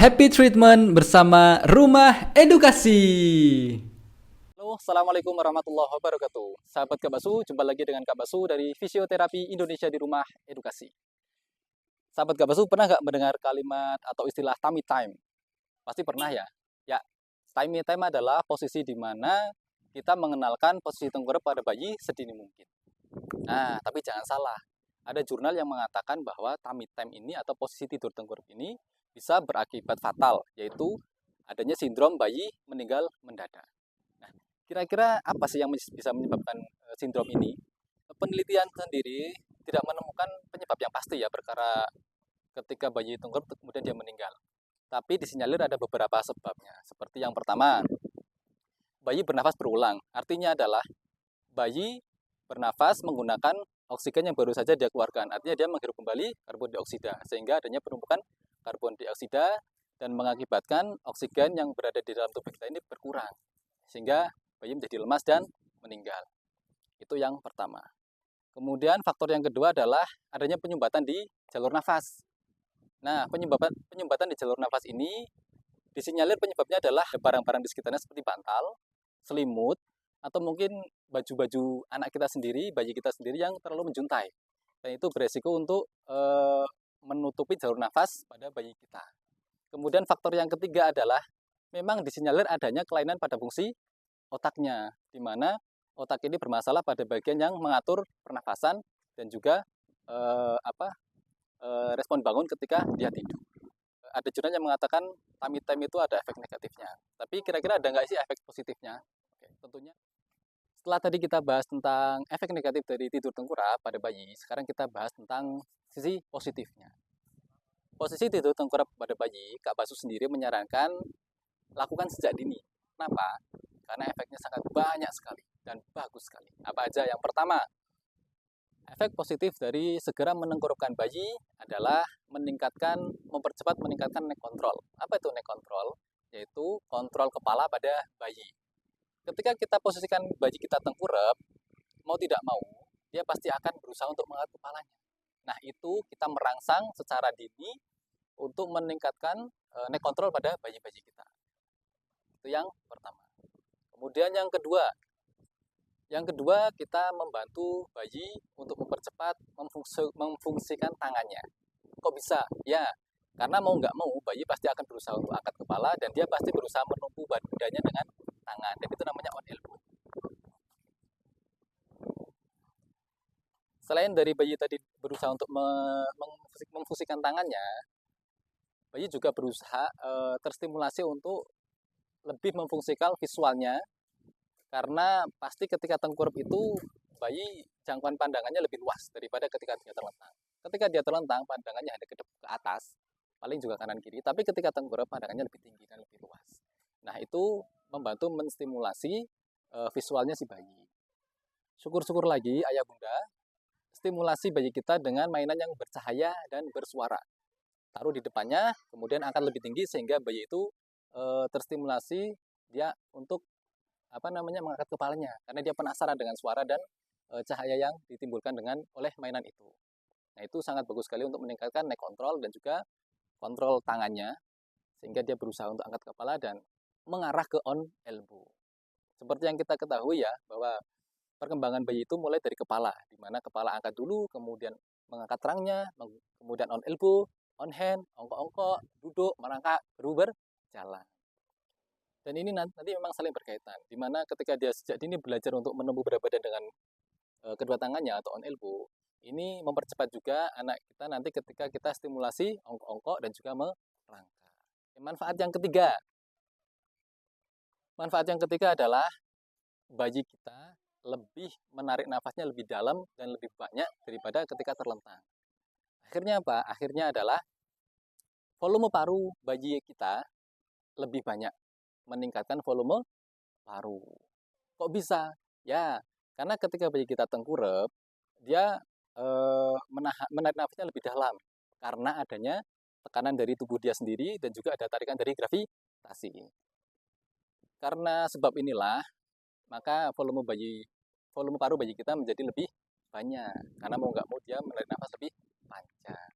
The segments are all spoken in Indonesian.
Happy Treatment bersama Rumah Edukasi. Halo, Assalamualaikum warahmatullahi wabarakatuh. Sahabat Kak Basu, jumpa lagi dengan Kak Basu dari Fisioterapi Indonesia di Rumah Edukasi. Sahabat Kak Basu, pernah nggak mendengar kalimat atau istilah tummy time? Pasti pernah ya? Ya, tummy time adalah posisi di mana kita mengenalkan posisi tengkorak pada bayi sedini mungkin. Nah, tapi jangan salah. Ada jurnal yang mengatakan bahwa tummy time ini atau posisi tidur tengkorak ini bisa berakibat fatal, yaitu adanya sindrom bayi meninggal mendadak. Nah, kira-kira apa sih yang bisa menyebabkan sindrom ini? Penelitian sendiri tidak menemukan penyebab yang pasti ya perkara ketika bayi tengkurap kemudian dia meninggal. Tapi disinyalir ada beberapa sebabnya. Seperti yang pertama, bayi bernafas berulang. Artinya adalah bayi bernafas menggunakan oksigen yang baru saja dia keluarkan. Artinya dia menghirup kembali karbon dioksida sehingga adanya penumpukan karbon dioksida dan mengakibatkan oksigen yang berada di dalam tubuh kita ini berkurang sehingga bayi menjadi lemas dan meninggal. Itu yang pertama. Kemudian faktor yang kedua adalah adanya penyumbatan di jalur nafas. Nah, penyumbatan di jalur nafas ini disinyalir penyebabnya adalah barang-barang di sekitarnya seperti bantal, selimut, atau mungkin baju-baju anak kita sendiri, bayi kita sendiri yang terlalu menjuntai. Dan itu beresiko untuk menutupi jalur nafas pada bayi kita. Kemudian faktor yang ketiga adalah memang disinyalir adanya kelainan pada fungsi otaknya, di mana otak ini bermasalah pada bagian yang mengatur pernafasan dan juga respon bangun ketika dia tidur. Ada jurnal yang mengatakan tummy time itu ada efek negatifnya. Tapi kira-kira ada nggak sih efek positifnya? Oke, tentunya setelah tadi kita bahas tentang efek negatif dari tidur tengkurap pada bayi, sekarang kita bahas tentang sisi positifnya. Posisi tidur tengkurap pada bayi, Kak Basu sendiri menyarankan lakukan sejak dini. Kenapa? Karena efeknya sangat banyak sekali dan bagus sekali. Apa aja? Yang pertama, efek positif dari segera menengkurupkan bayi adalah mempercepat meningkatkan neck control. Apa itu neck control? Yaitu kontrol kepala pada bayi. Ketika kita posisikan bayi kita tengkurap, mau tidak mau, dia pasti akan berusaha untuk mengangkat kepalanya. Nah, itu kita merangsang secara dini untuk meningkatkan neck control pada bayi-bayi kita. Itu yang pertama. Kemudian yang kedua, kita membantu bayi untuk mempercepat memfungsikan tangannya. Kok bisa? Ya, karena mau nggak mau, bayi pasti akan berusaha untuk angkat kepala dan dia pasti berusaha menumpu badannya dengan tangan. Dan itu namanya on elbow. Selain dari bayi tadi berusaha untuk memfungsikan tangannya, bayi juga berusaha terstimulasi untuk lebih memfungsikan visualnya. Karena pasti ketika tengkurap itu bayi jangkauan pandangannya lebih luas daripada ketika dia terlentang. Ketika dia terlentang pandangannya hanya ke atas, paling juga kanan kiri. Tapi ketika tengkurap pandangannya lebih tinggi dan lebih luas. Nah, itu membantu menstimulasi visualnya si bayi. Syukur-syukur lagi ayah bunda stimulasi bayi kita dengan mainan yang bercahaya dan bersuara. Taruh di depannya, kemudian akan lebih tinggi sehingga bayi itu terstimulasi dia untuk mengangkat kepalanya karena dia penasaran dengan suara dan cahaya yang ditimbulkan oleh mainan itu. Nah, itu sangat bagus sekali untuk meningkatkan neck control dan juga kontrol tangannya sehingga dia berusaha untuk angkat kepala dan mengarah ke on elbow. Seperti yang kita ketahui ya bahwa perkembangan bayi itu mulai dari kepala, di mana kepala angkat dulu, kemudian mengangkat terangnya, kemudian on elbow, on hand, ongkok-ongkok, duduk, merangkak, berjalan. Dan ini nanti memang saling berkaitan, di mana ketika dia sejak dini belajar untuk menempuh berat badan dengan kedua tangannya atau on elbow, ini mempercepat juga anak kita nanti ketika kita stimulasi ongkok-ongkok dan juga merangkak. Manfaat yang ketiga adalah bayi kita lebih menarik nafasnya lebih dalam dan lebih banyak daripada ketika terlentang. Akhirnya apa? Akhirnya adalah volume paru bayi kita lebih banyak, meningkatkan volume paru. Kok bisa? Ya, karena ketika bayi kita tengkurap, dia menarik nafasnya lebih dalam karena adanya tekanan dari tubuh dia sendiri dan juga ada tarikan dari gravitasi. Karena sebab inilah, maka volume paru bayi kita menjadi lebih banyak karena mau nggak mau dia menarik nafas lebih panjang.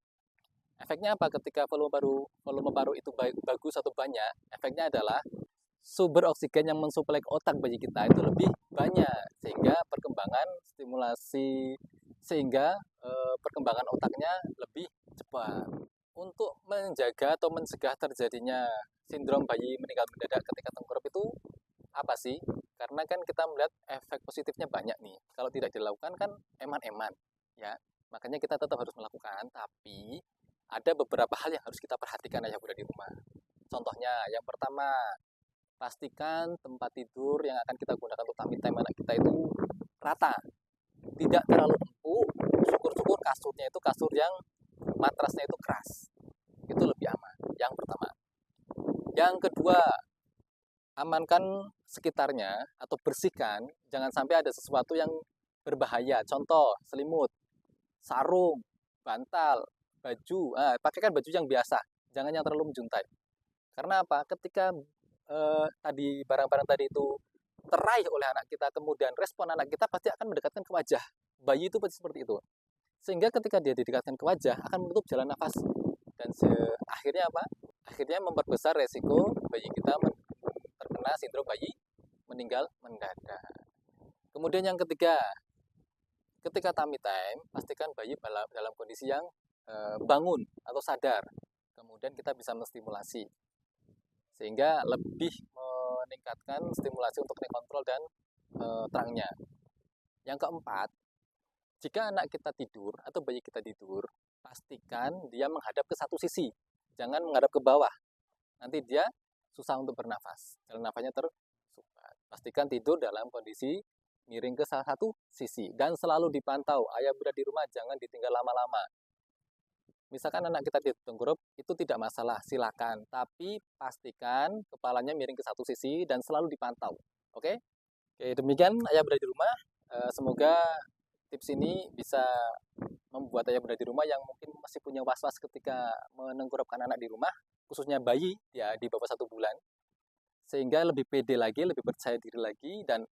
Efeknya apa ketika volume paru itu bagus atau banyak? Efeknya adalah sumber oksigen yang mensuplai ke otak bayi kita itu lebih banyak, sehingga perkembangan otaknya lebih cepat. Untuk menjaga atau mencegah terjadinya sindrom bayi meninggal mendadak ketika tengkurap itu apa sih? Karena kan kita melihat efek positifnya banyak nih. Kalau tidak dilakukan kan eman-eman, ya. Makanya kita tetap harus melakukan, tapi ada beberapa hal yang harus kita perhatikan ayah bunda di rumah. Contohnya, yang pertama, pastikan tempat tidur yang akan kita gunakan untuk tummy time anak kita itu rata, tidak terlalu empuk. Syukur-syukur kasurnya itu kasur yang matrasnya itu keras, itu lebih aman. Yang pertama. Yang kedua, amankan sekitarnya atau bersihkan, jangan sampai ada sesuatu yang berbahaya. Contoh, selimut, sarung, bantal, baju. Pakaikan baju yang biasa, jangan yang terlalu menjuntai. Karena apa? Ketika tadi barang-barang tadi itu teraih oleh anak kita, kemudian respon anak kita pasti akan mendekatkan ke wajah. Bayi itu pasti seperti itu. Sehingga ketika dia didekatkan ke wajah, akan menutup jalan nafas. Dan akhirnya apa? Akhirnya memperbesar resiko bayi kita terkena sindrom bayi meninggal mendadak. Kemudian yang ketiga, ketika tummy time, pastikan bayi dalam kondisi yang bangun atau sadar. Kemudian kita bisa menstimulasi, sehingga lebih meningkatkan stimulasi untuk kontrol dan terangnya. Yang keempat, jika anak kita tidur atau bayi kita tidur, pastikan dia menghadap ke satu sisi, jangan menghadap ke bawah. Nanti dia susah untuk bernafas, jalan nafasnya tersumbat. Pastikan tidur dalam kondisi miring ke salah satu sisi dan selalu dipantau. Ayah bunda di rumah jangan ditinggal lama-lama. Misalkan anak kita tidur tengkurap, itu tidak masalah, silakan. Tapi pastikan kepalanya miring ke satu sisi dan selalu dipantau. Oke, demikian ayah bunda di rumah. Semoga tips ini bisa membuat ayah bunda di rumah yang mungkin masih punya was-was ketika menengkurapkan anak di rumah, khususnya bayi ya di bawah 1 bulan, sehingga lebih pede lagi, lebih percaya diri lagi, dan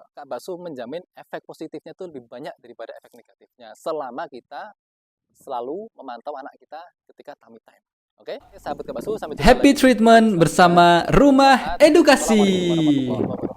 Kak Basu menjamin efek positifnya itu lebih banyak daripada efek negatifnya selama kita selalu memantau anak kita ketika tummy time. Oke, sahabat Kak Basu, sampai jumpa Happy lagi. treatment bersama Rumah Edukasi. Assalamualaikum warahmatullahi wabarakatuh.